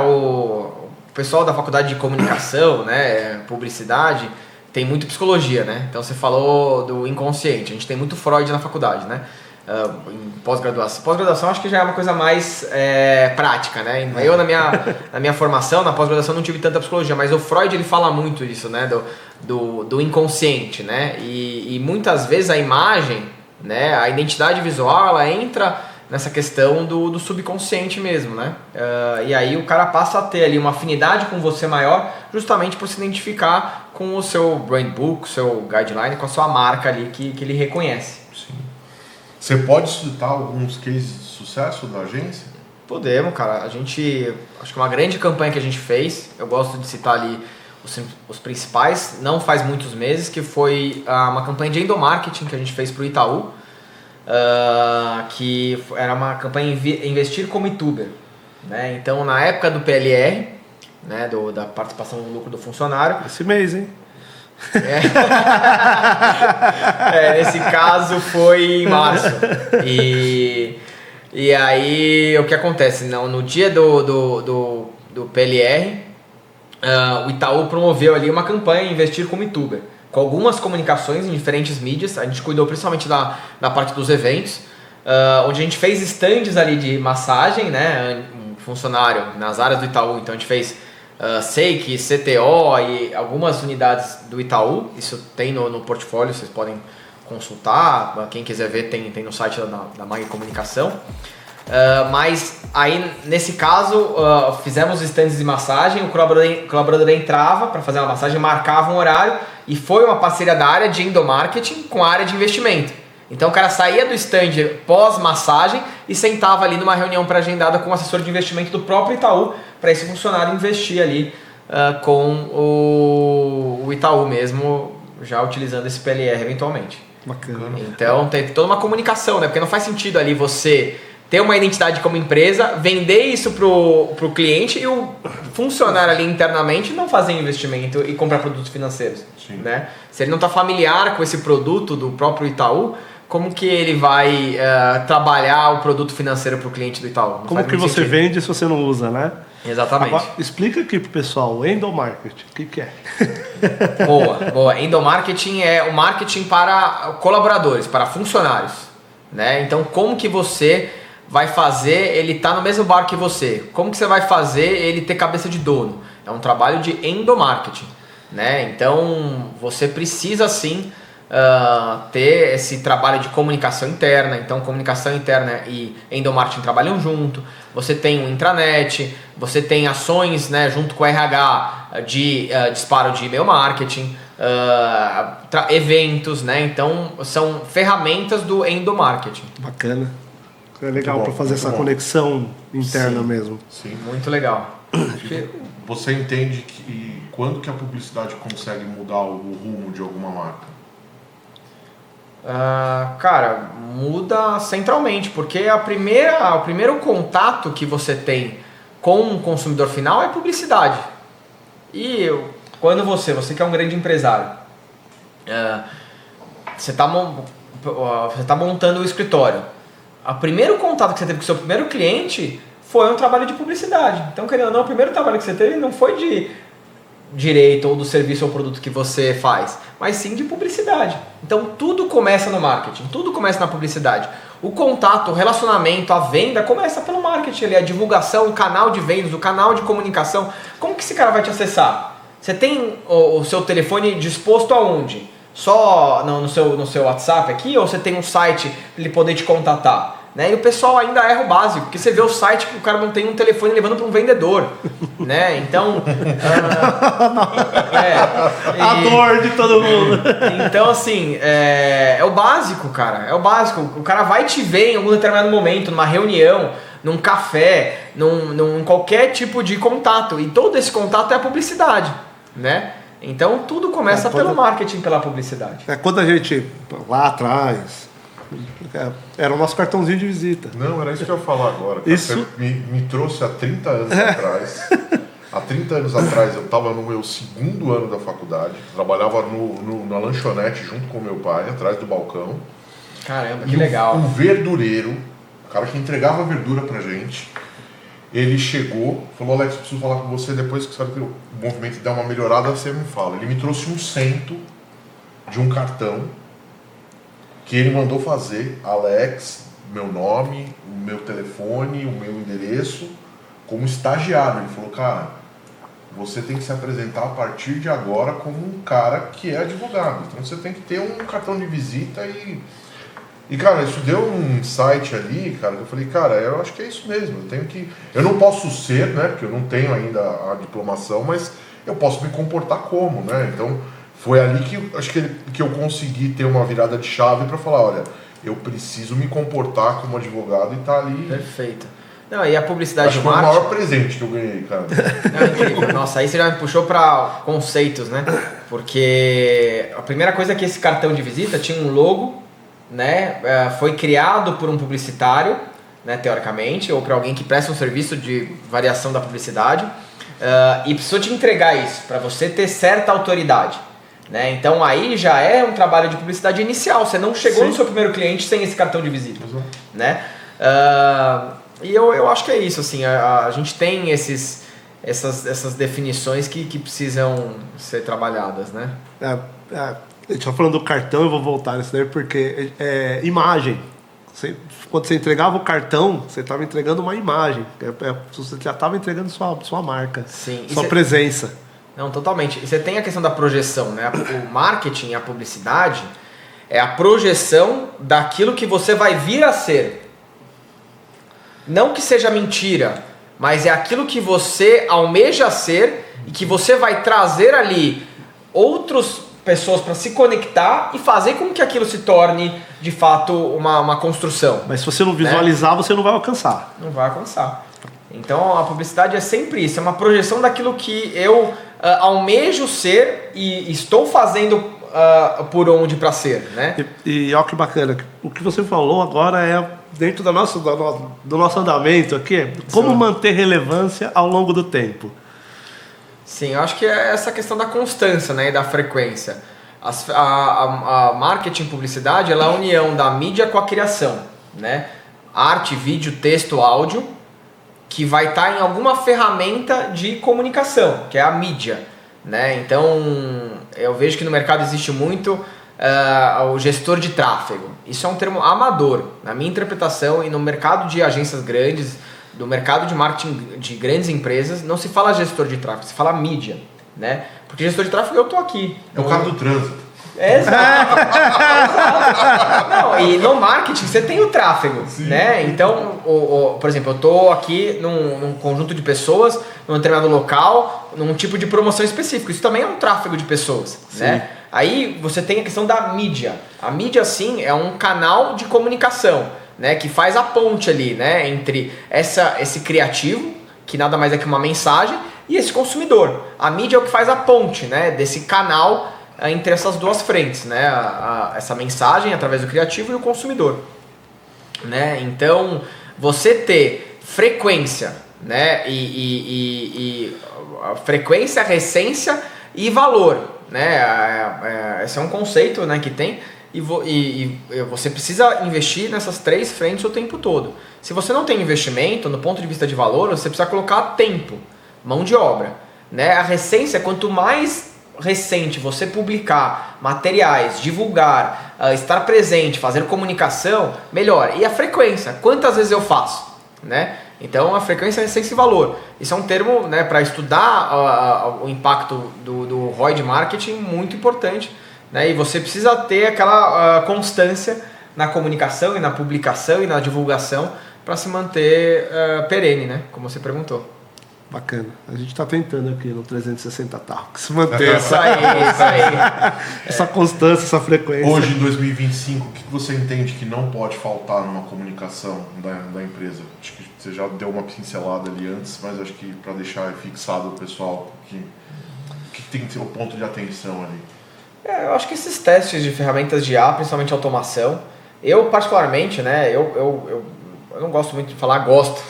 O pessoal da faculdade de comunicação, né, publicidade, tem muito psicologia, né? Então você falou do inconsciente. A gente tem muito Freud na faculdade, né? Em pós-graduação. Pós-graduação acho que já é uma coisa mais prática, né? Eu na minha formação, na pós-graduação, não tive tanta psicologia, mas o Freud ele fala muito disso, né? Do inconsciente, né? E muitas vezes a imagem, né? A identidade visual, ela entra nessa questão do subconsciente mesmo, né? E aí o cara passa a ter ali uma afinidade com você maior, justamente por se identificar com o seu brand book, seu guideline, com a sua marca ali que ele reconhece. Sim. Você pode citar alguns cases de sucesso da agência? Podemos, cara. A gente, acho que uma grande campanha que a gente fez, eu gosto de citar ali os principais, não faz muitos meses, que foi uma campanha de endomarketing que a gente fez para o Itaú, que era uma campanha Investir como YouTuber, né? Então, na época do PLR, né, da participação no lucro do funcionário... Esse mês, hein? Nesse caso foi em março. E aí, o que acontece? No dia do PLR, o Itaú promoveu ali uma campanha Investir como YouTuber, com algumas comunicações em diferentes mídias. A gente cuidou principalmente da parte dos eventos, onde a gente fez stands ali de massagem, né? Um funcionário nas áreas do Itaú, então a gente fez Seik, CTO e algumas unidades do Itaú. Isso tem no portfólio, vocês podem consultar. Quem quiser ver, tem no site da Mag Comunicação. Mas aí, nesse caso, fizemos stands de massagem, o colaborador entrava para fazer uma massagem, marcava um horário, e foi uma parceria da área de endomarketing com a área de investimento. Então o cara saía do stand pós-massagem e sentava ali numa reunião pré-agendada com o assessor de investimento do próprio Itaú, para esse funcionário investir ali com o Itaú mesmo, já utilizando esse PLR eventualmente. Bacana. Então tem toda uma comunicação, né? Porque não faz sentido ali você ter uma identidade como empresa, vender isso pro cliente e o funcionário ali internamente não fazer investimento e comprar produtos financeiros. Sim. Né? Se ele não está familiar com esse produto do próprio Itaú, como que ele vai trabalhar o produto financeiro para o cliente do Itaú? Não como que você vende se você não usa, né? Exatamente. Agora, explica aqui pro pessoal, o endomarketing, o que é? Boa. Endomarketing é o marketing para colaboradores, para funcionários. Né? Então, como que você vai fazer ele estar no mesmo barco que você? Como que você vai fazer ele ter cabeça de dono? É um trabalho de endomarketing. Né? Então, você precisa sim ter esse trabalho de comunicação interna. Então, comunicação interna e endomarketing trabalham junto. Você tem um intranet, você tem ações, né, junto com o RH de disparo de e-mail marketing, eventos, né? Então, são ferramentas do endomarketing. Bacana. É legal para fazer essa bom. Conexão interna Sim. mesmo. Sim. Muito legal. Você entende que quando que a publicidade consegue mudar o rumo de alguma marca? Cara, muda centralmente, porque o primeiro contato que você tem com o consumidor final é publicidade. E quando você que é um grande empresário, você está montando o escritório, o primeiro contato que você teve com o seu primeiro cliente foi um trabalho de publicidade. Então, querendo ou não, o primeiro trabalho que você teve não foi de direito ou do serviço ou produto que você faz, mas sim de publicidade. Então tudo começa no marketing, tudo começa na publicidade. O contato, o relacionamento, a venda começa pelo marketing, ali, a divulgação, o canal de vendas, o canal de comunicação. Como que esse cara vai te acessar? Você tem o seu telefone disposto aonde? Só no seu WhatsApp aqui, ou você tem um site para ele poder te contatar? Né? E o pessoal ainda erra o básico, porque você vê o site que o cara não tem um telefone levando para um vendedor, né? Então, a dor de todo mundo. Então, assim, é o básico, cara. É o básico. O cara vai te ver em algum determinado momento, numa reunião, num café, num qualquer tipo de contato. E todo esse contato é a publicidade, né? Então, tudo começa pelo marketing, pela publicidade. Quando a gente, lá atrás, Era o nosso cartãozinho de visita. Não, era isso que eu ia falar agora. Cara. Isso... Você me trouxe há 30 anos atrás. Há 30 anos atrás eu estava no meu 2º ano da faculdade. Trabalhava na lanchonete junto com meu pai, atrás do balcão. Caramba, que legal. Um verdureiro, o cara que entregava verdura pra gente, ele chegou, falou: Alex, eu preciso falar com você, depois que sabe que o movimento der uma melhorada, você me fala. Ele me trouxe um cento de um cartão que ele mandou fazer, Alex, meu nome, o meu telefone, o meu endereço, como estagiário. Ele falou: cara, você tem que se apresentar a partir de agora como um cara que é advogado. Então você tem que ter um cartão de visita e cara, isso deu um insight ali, cara, que eu falei: cara, eu acho que é isso mesmo, eu não posso ser, né, porque eu não tenho ainda a diplomação, mas eu posso me comportar como, né, então foi ali que acho que eu consegui ter uma virada de chave para falar: olha, eu preciso me comportar como advogado e tá ali. Perfeito. Não, e a publicidade acho que foi o maior presente que eu ganhei, cara. Não, incrível. Nossa, aí você já me puxou para conceitos, né, porque a primeira coisa é que esse cartão de visita tinha um logo, né, foi criado por um publicitário, né, teoricamente, ou por alguém que presta um serviço de variação da publicidade, e precisou te entregar isso para você ter certa autoridade, né? Então aí já é um trabalho de publicidade inicial. Você não chegou no seu primeiro cliente sem esse cartão de visita, né? E eu acho que é isso, assim, a gente tem essas definições que precisam ser trabalhadas, né? A gente tá falando do cartão, eu vou voltar nisso daí, porque imagem. Quando você entregava o cartão, você estava entregando uma imagem. Você já estava entregando sua marca, sim, sua presença. Não, totalmente. E você tem a questão da projeção, né? O marketing, a publicidade, é a projeção daquilo que você vai vir a ser. Não que seja mentira, mas é aquilo que você almeja ser e que você vai trazer ali outras pessoas para se conectar e fazer com que aquilo se torne de fato uma construção. Mas se você não visualizar, né, você não vai alcançar. Não vai alcançar. Então a publicidade é sempre isso, é uma projeção daquilo que eu almejo ser e estou fazendo por onde para ser, né? E olha que bacana, o que você falou agora é dentro do nosso andamento aqui, como manter relevância ao longo do tempo. Sim, eu acho que é essa questão da constância, né, e da frequência. A marketing publicidade, ela é a união da mídia com a criação, né? Arte, vídeo, texto, áudio, que vai estar em alguma ferramenta de comunicação, que é a mídia, né? Então, eu vejo que no mercado existe muito o gestor de tráfego. Isso é um termo amador, na minha interpretação, e no mercado de agências grandes, do mercado de marketing de grandes empresas, não se fala gestor de tráfego, se fala mídia, né? Porque gestor de tráfego eu tô aqui. É o cara do trânsito. Exato. Não, e no marketing você tem o tráfego, sim, né? Então, por exemplo, eu tô aqui num conjunto de pessoas, num determinado local, num tipo de promoção específico. Isso também é um tráfego de pessoas, sim, né? Aí você tem a questão da mídia. A mídia, sim, é um canal de comunicação, né, que faz a ponte ali, né, entre esse criativo, que nada mais é que uma mensagem, e esse consumidor. A mídia é o que faz a ponte, né, desse canal entre essas duas frentes, né, essa mensagem através do criativo e o consumidor, né? Então você ter frequência, né, e frequência, recência e valor, né, esse é um conceito, né, que tem. E você precisa investir nessas três frentes o tempo todo. Se você não tem investimento, no ponto de vista de valor, você precisa colocar tempo, mão de obra, né? A recência, quanto mais recente você publicar materiais, divulgar, estar presente, fazer comunicação, melhor. E a frequência, quantas vezes eu faço, né? Então a frequência, recência e valor. Isso é um termo, né, para estudar o impacto do ROI de marketing muito importante. Né? E você precisa ter aquela constância na comunicação e na publicação e na divulgação para se manter perene, né? Como você perguntou. Bacana. A gente está tentando aqui no 360 Talks manter essa constância, essa frequência. Hoje, em 2025, o que você entende que não pode faltar numa comunicação da empresa? Acho que você já deu uma pincelada ali antes, mas acho que para deixar fixado o pessoal, o que tem que ser o ponto de atenção ali? Eu acho que esses testes de ferramentas de IA, principalmente automação, Eu particularmente, né, eu não gosto muito de falar gosto,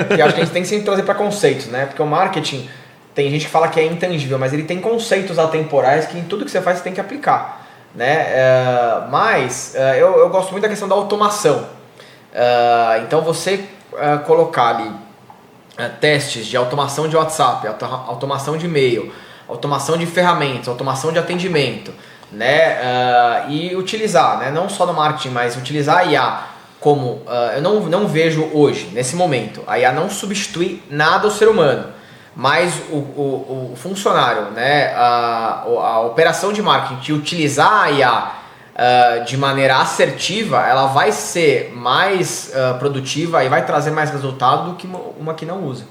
porque acho que a gente tem que sempre trazer para conceitos, né, porque o marketing, tem gente que fala que é intangível, mas ele tem conceitos atemporais que em tudo que você faz você tem que aplicar, né, mas eu gosto muito da questão da automação. Então você colocar ali testes de automação de WhatsApp, automação de e-mail, automação de ferramentas, automação de atendimento, né? E utilizar, né? Não só no marketing, mas utilizar a IA como... eu não vejo hoje, nesse momento, a IA não substitui nada ao ser humano, mas o funcionário, né? A operação de marketing de utilizar a IA de maneira assertiva, ela vai ser mais produtiva e vai trazer mais resultado do que uma que não usa,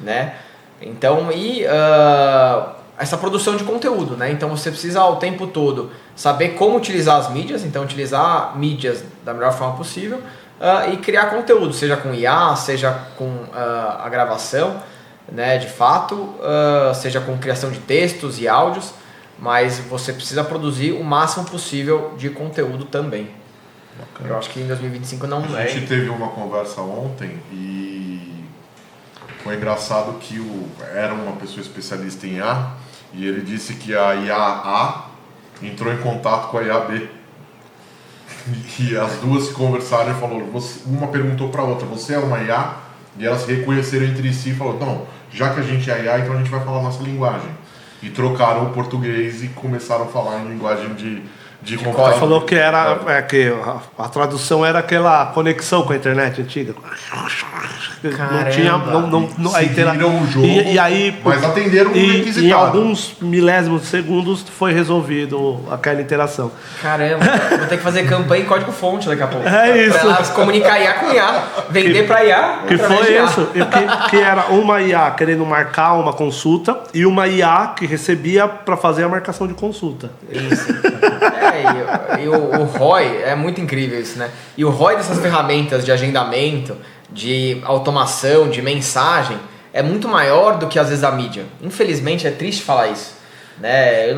né? Então, essa produção de conteúdo, né? Então você precisa o tempo todo saber como utilizar as mídias, então utilizar mídias da melhor forma possível e criar conteúdo, seja com IA, seja com a gravação, né? De fato, seja com criação de textos e áudios, mas você precisa produzir o máximo possível de conteúdo também. Bacana. Eu acho que em 2025 não é. A gente teve uma conversa ontem e foi engraçado que era uma pessoa especialista em IA e ele disse que a IA A entrou em contato com a IA B. E as duas se conversaram e falaram, uma perguntou para a outra, você é uma IA? E elas se reconheceram entre si e falaram, não, já que a gente é IA, então a gente vai falar a nossa linguagem. E trocaram o português e começaram a falar em linguagem de computador. Falou que era que a tradução era aquela conexão com a internet antiga. Caramba. Não tinha seguiram o jogo, e aí, mas atenderam o requisitado. Em alguns milésimos de segundos foi resolvido aquela interação. Caramba, vou ter que fazer campanha em código fonte daqui a pouco. É isso. Pra ela se comunicar IA com IA, vender para IA. Que foi isso, que era uma IA querendo marcar uma consulta e uma IA que recebia para fazer a marcação de consulta. Isso. E o ROI, é muito incrível isso, né? E o ROI dessas ferramentas de agendamento, de automação, de mensagem, é muito maior do que às vezes a mídia. Infelizmente é triste falar isso, né?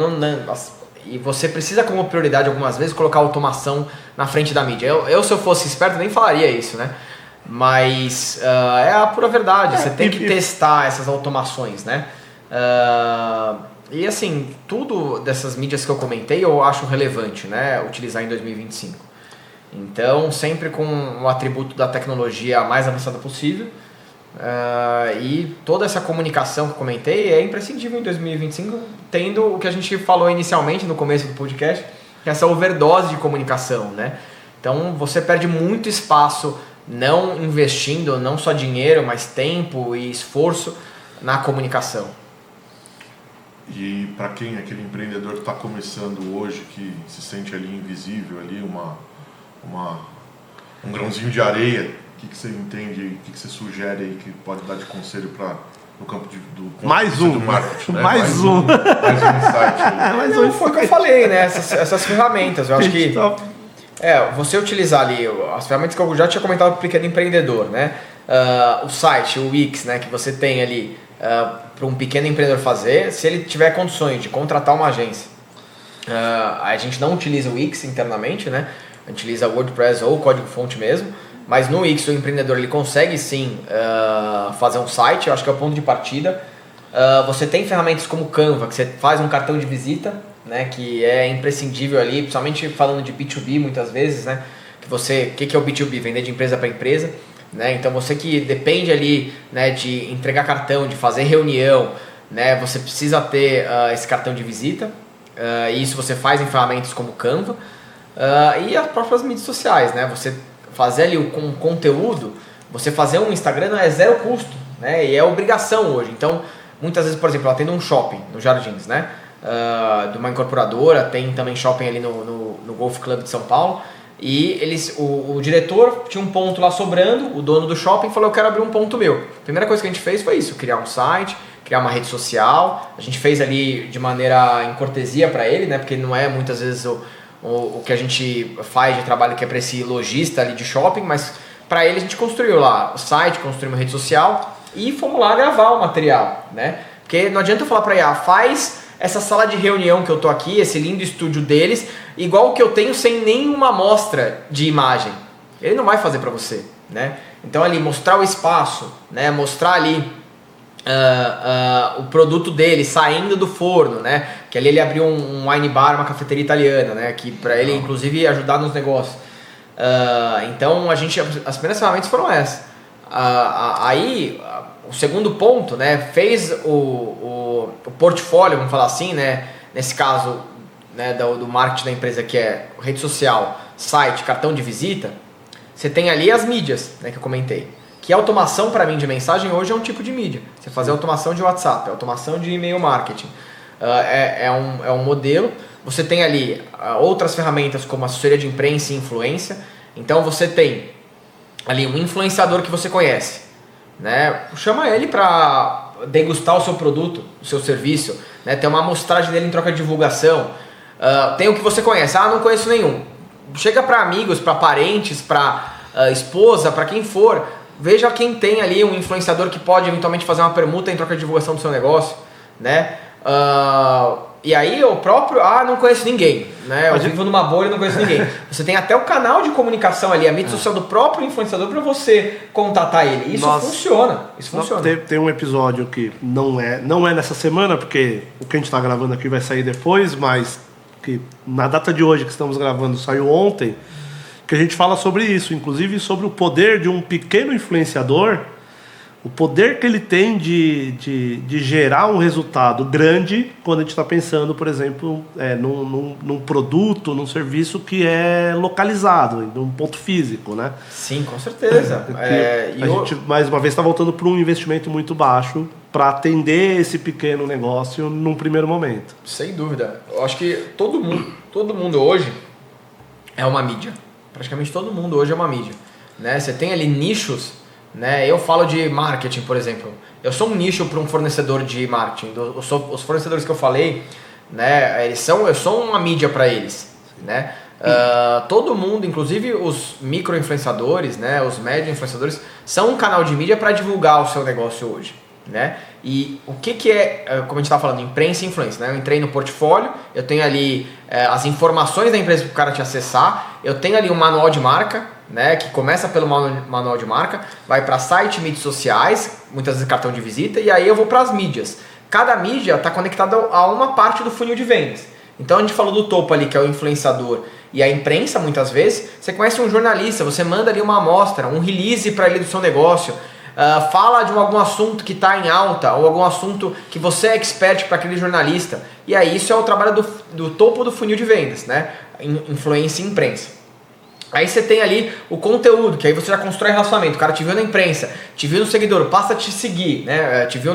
E você precisa como prioridade algumas vezes colocar automação na frente da mídia. Eu se eu fosse esperto nem falaria isso, né? Mas é a pura verdade, você tem que testar essas automações, né? E assim, tudo dessas mídias que eu comentei eu acho relevante, né? Utilizar em 2025. Então, sempre com o atributo da tecnologia mais avançada possível. E toda essa comunicação que eu comentei é imprescindível em 2025, tendo o que a gente falou inicialmente no começo do podcast, que é essa overdose de comunicação, né? Então, você perde muito espaço não investindo, não só dinheiro, mas tempo e esforço na comunicação. E para quem é aquele empreendedor que está começando hoje, que se sente ali invisível, ali um grãozinho de areia, o que você entende, o que você sugere aí que pode dar de conselho para no campo do marketing, né? Mais um insight. Foi o que eu falei, né? Essas ferramentas, eu acho que você utilizar ali as ferramentas que eu já tinha comentado para o pequeno empreendedor, né? O site, o Wix, né? Que você tem ali para um pequeno empreendedor fazer, se ele tiver condições de contratar uma agência. A gente não utiliza o Wix internamente, né? A gente utiliza o WordPress ou o código-fonte mesmo, mas no Wix o empreendedor ele consegue sim fazer um site, eu acho que é o ponto de partida. Você tem ferramentas como o Canva, que você faz um cartão de visita, né? Que é imprescindível ali, principalmente falando de B2B muitas vezes, né? O que é o B2B? Vender de empresa para empresa. Né? Então você que depende ali, né, de entregar cartão, de fazer reunião, né, você precisa ter esse cartão de visita, e isso você faz em ferramentas como Canva, e as próprias mídias sociais, né? Você fazer ali com conteúdo, você fazer um Instagram é zero custo, né? E é obrigação hoje. Então muitas vezes, por exemplo, eu atendo um shopping nos Jardins, né? De uma incorporadora, tem também shopping ali no Golf Club de São Paulo. E o diretor tinha um ponto lá sobrando, o dono do shopping falou, eu quero abrir um ponto meu. A primeira coisa que a gente fez foi isso, criar um site, criar uma rede social. A gente fez ali de maneira em cortesia para ele, né? Porque não é muitas vezes o que a gente faz de trabalho que é para esse lojista ali de shopping, mas para ele a gente construiu lá o site, construiu uma rede social e fomos lá gravar o material, né? Porque não adianta eu falar para IA, faz essa sala de reunião que eu tô aqui, esse lindo estúdio deles, igual o que eu tenho sem nenhuma amostra de imagem. Ele não vai fazer para você, né? Então ali, mostrar o espaço, né? Mostrar ali o produto dele saindo do forno, né? Que ali ele abriu um wine bar, uma cafeteria italiana, né? Que para ele, inclusive, ajudar nos negócios. Então, as primeiras ferramentas foram essas. Aí, o segundo ponto, né? Fez o portfólio, vamos falar assim, né? Nesse caso, né, do marketing da empresa, que é rede social, site, cartão de visita. Você tem ali as mídias, né, que eu comentei. Que automação para mim de mensagem hoje é um tipo de mídia. Você fazer automação de WhatsApp, automação de e-mail marketing. É um modelo. Você tem ali outras ferramentas como assessoria de imprensa e influência. Então você tem ali um influenciador que você conhece, né? Chama ele para degustar o seu produto, o seu serviço, né? Tem uma amostragem dele em troca de divulgação. Tem o que você conhece. Não conheço nenhum. Chega para amigos, para parentes, para esposa, para quem for. Veja quem tem ali um influenciador que pode eventualmente fazer uma permuta em troca de divulgação do seu negócio, né? E aí o próprio, não conheço ninguém, né? Eu vivo numa bolha e não conheço ninguém. Você tem até o canal de comunicação ali, a mídia social do próprio influenciador para você contatar ele. Isso funciona. Tem um episódio que não é nessa semana, porque o que a gente está gravando aqui vai sair depois, mas que na data de hoje que estamos gravando saiu ontem, que a gente fala sobre isso, inclusive sobre o poder de um pequeno influenciador, o poder que ele tem de gerar um resultado grande quando a gente está pensando, por exemplo, num produto, num serviço que é localizado, num ponto físico, né? Sim, com certeza. A gente, mais uma vez, está voltando para um investimento muito baixo para atender esse pequeno negócio num primeiro momento. Sem dúvida. Eu acho que todo mundo hoje é uma mídia. Praticamente todo mundo hoje é uma mídia, né? Você tem ali nichos, né? Eu falo de marketing, por exemplo. Eu sou um nicho para um fornecedor de marketing. Os fornecedores que eu falei, né? Eu sou uma mídia para eles, né? Todo mundo, inclusive os micro influenciadores, né? Os médio influenciadores, são um canal de mídia para divulgar o seu negócio hoje, né? E o que é, como a gente está falando, imprensa e influência, né? Eu entrei no portfólio, eu tenho ali as informações da empresa para o cara te acessar, eu tenho ali um manual de marca, né? Que começa pelo manual de marca, vai para site, mídias sociais, muitas vezes cartão de visita, e aí eu vou para as mídias. Cada mídia está conectada a uma parte do funil de vendas. Então a gente falou do topo ali, que é o influenciador, e a imprensa, muitas vezes, você conhece um jornalista, você manda ali uma amostra, um release para ele do seu negócio, fala de algum assunto que está em alta ou algum assunto que você é expert para aquele jornalista. E aí isso é o trabalho do topo do funil de vendas, né? Influência e imprensa. Aí você tem ali o conteúdo, que aí você já constrói relacionamento. O cara te viu na imprensa, te viu no seguidor, passa a te seguir, né? Te viu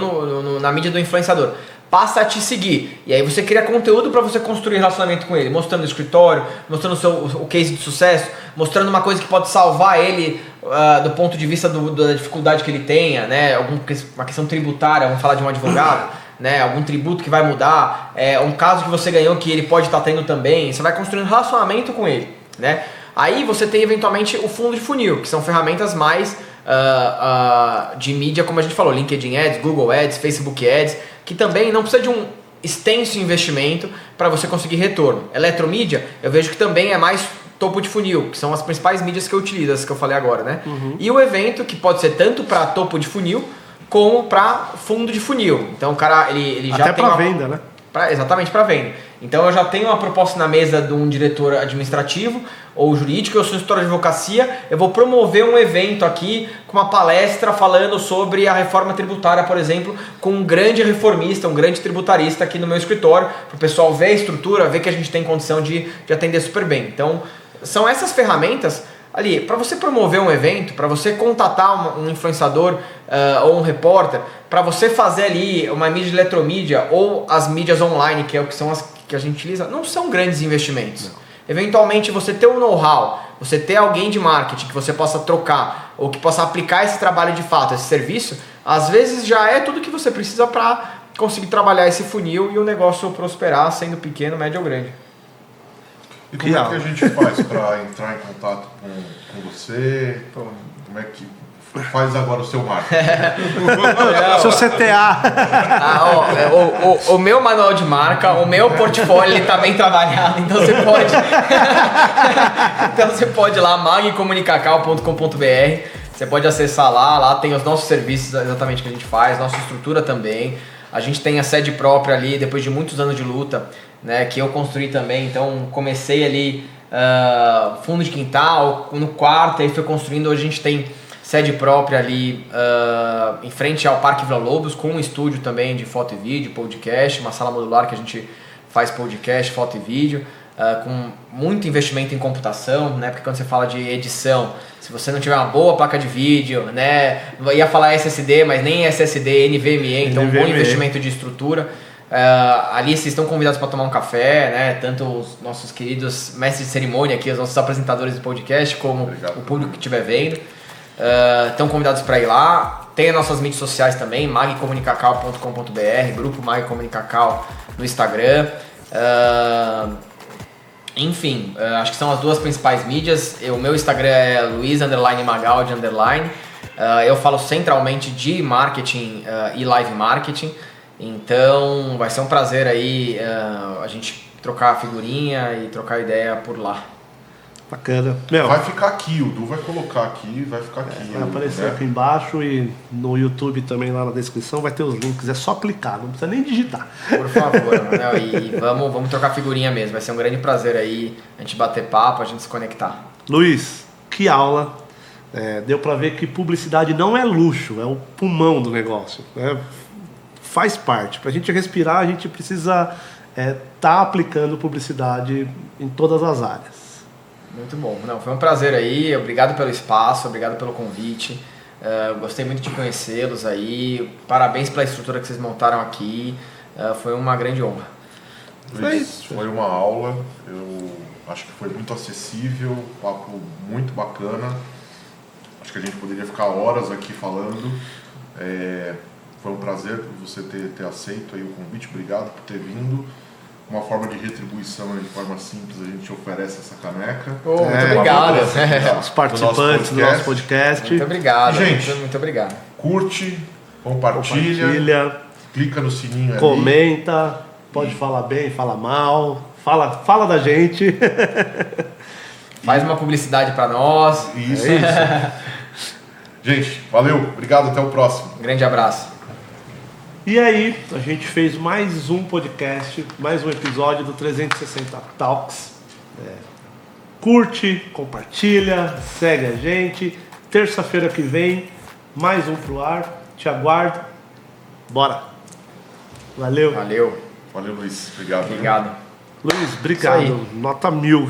na mídia do influenciador, passa a te seguir. E aí você cria conteúdo para você construir relacionamento com ele, mostrando o escritório, mostrando o case de sucesso, mostrando uma coisa que pode salvar ele do ponto de vista da dificuldade que ele tenha, né? Uma questão tributária, vamos falar de um advogado, né? Algum tributo que vai mudar, um caso que você ganhou que ele pode estar tendo também. Você vai construindo relacionamento com ele, né? Aí você tem eventualmente o fundo de funil, que são ferramentas mais de mídia, como a gente falou, LinkedIn Ads, Google Ads, Facebook Ads, que também não precisa de um extenso investimento para você conseguir retorno. Eletromídia, eu vejo que também é mais topo de funil, que são as principais mídias que eu utilizo, as que eu falei agora, né? E o evento, que pode ser tanto para topo de funil, como para fundo de funil. Então o cara, ele já até tem para venda, né? Exatamente para venda. Então eu já tenho uma proposta na mesa de um diretor administrativo ou jurídico, eu sou instrutor de advocacia, eu vou promover um evento aqui com uma palestra falando sobre a reforma tributária, por exemplo, com um grande reformista, um grande tributarista aqui no meu escritório, para o pessoal ver a estrutura, ver que a gente tem condição de atender super bem. Então são essas ferramentas ali, para você promover um evento, para você contatar um influenciador ou um repórter, para você fazer ali uma mídia de eletromídia ou as mídias online, que são as que a gente utiliza, não são grandes investimentos. Não. Eventualmente você ter um know-how, você ter alguém de marketing que você possa trocar ou que possa aplicar esse trabalho de fato, esse serviço, às vezes já é tudo que você precisa para conseguir trabalhar esse funil e o negócio prosperar, sendo pequeno, médio ou grande. E como é que a gente faz para entrar em contato com você? Como é que faz agora o seu marketing? Seu CTA. O meu manual de marca, o meu portfólio, ele tá bem trabalhado, então você pode ir lá, magcomunicacao.com.br, você pode acessar lá tem os nossos serviços exatamente que a gente faz, nossa estrutura também. A gente tem a sede própria ali, depois de muitos anos de luta, né, que eu construí também. Então comecei ali fundo de quintal, no quarto, aí foi construindo. Hoje a gente tem sede própria ali em frente ao Parque Vila Lobos, com um estúdio também de foto e vídeo, podcast, uma sala modular que a gente faz podcast, foto e vídeo, com muito investimento em computação, né? Porque quando você fala de edição, se você não tiver uma boa placa de vídeo, né? Ia falar SSD, mas nem SSD, NVMe, então um bom investimento de estrutura. Ali vocês estão convidados para tomar um café, né? Tanto os nossos queridos mestres de cerimônia aqui, os nossos apresentadores do podcast, como o público que estiver vendo. Estão convidados para ir lá. Tem as nossas mídias sociais também, magcomunicacao.com.br, grupo Magcomunicacao no Instagram. Enfim, acho que são as duas principais mídias. O meu Instagram é Luiz_Magaldi_. Eu falo centralmente de marketing e live marketing. Então vai ser um prazer aí a gente trocar figurinha e trocar ideia por lá. Bacana. Vai ficar aqui, o Du vai colocar aqui, vai ficar aqui. Vai aparecer aqui embaixo e no YouTube também lá na descrição vai ter os links. É só clicar, não precisa nem digitar. Por favor, Manuel, e vamos trocar figurinha mesmo. Vai ser um grande prazer aí a gente bater papo, a gente se conectar. Luiz, que aula. Deu pra ver que publicidade não é luxo, é o pulmão do negócio. Faz parte. Pra gente respirar, a gente precisa tá aplicando publicidade em todas as áreas. Muito bom. Não, foi um prazer aí. Obrigado pelo espaço, obrigado pelo convite. Gostei muito de conhecê-los aí. Parabéns pela estrutura que vocês montaram aqui. Foi uma grande honra. Luiz, foi uma aula. Eu acho que foi muito acessível, papo muito bacana. Acho que a gente poderia ficar horas aqui falando. Foi um prazer você ter aceito aí o convite. Obrigado por ter vindo. Uma forma de retribuição, de forma simples, a gente oferece essa caneca. Muito obrigado. Os participantes do nosso podcast. Muito obrigado. Gente, muito obrigado. Curte, compartilha, clica no sininho ali. Comenta, pode falar bem, fala mal, fala da gente. Faz uma publicidade para nós. Isso. Gente, valeu, obrigado, até o próximo. Grande abraço. E aí, a gente fez mais um podcast, mais um episódio do 360 Talks. Curte, compartilha, segue a gente. Terça-feira que vem, mais um pro ar. Te aguardo. Bora. Valeu. Valeu. Valeu, Luiz. Obrigado. Obrigado. Luiz, obrigado. Nota 1000.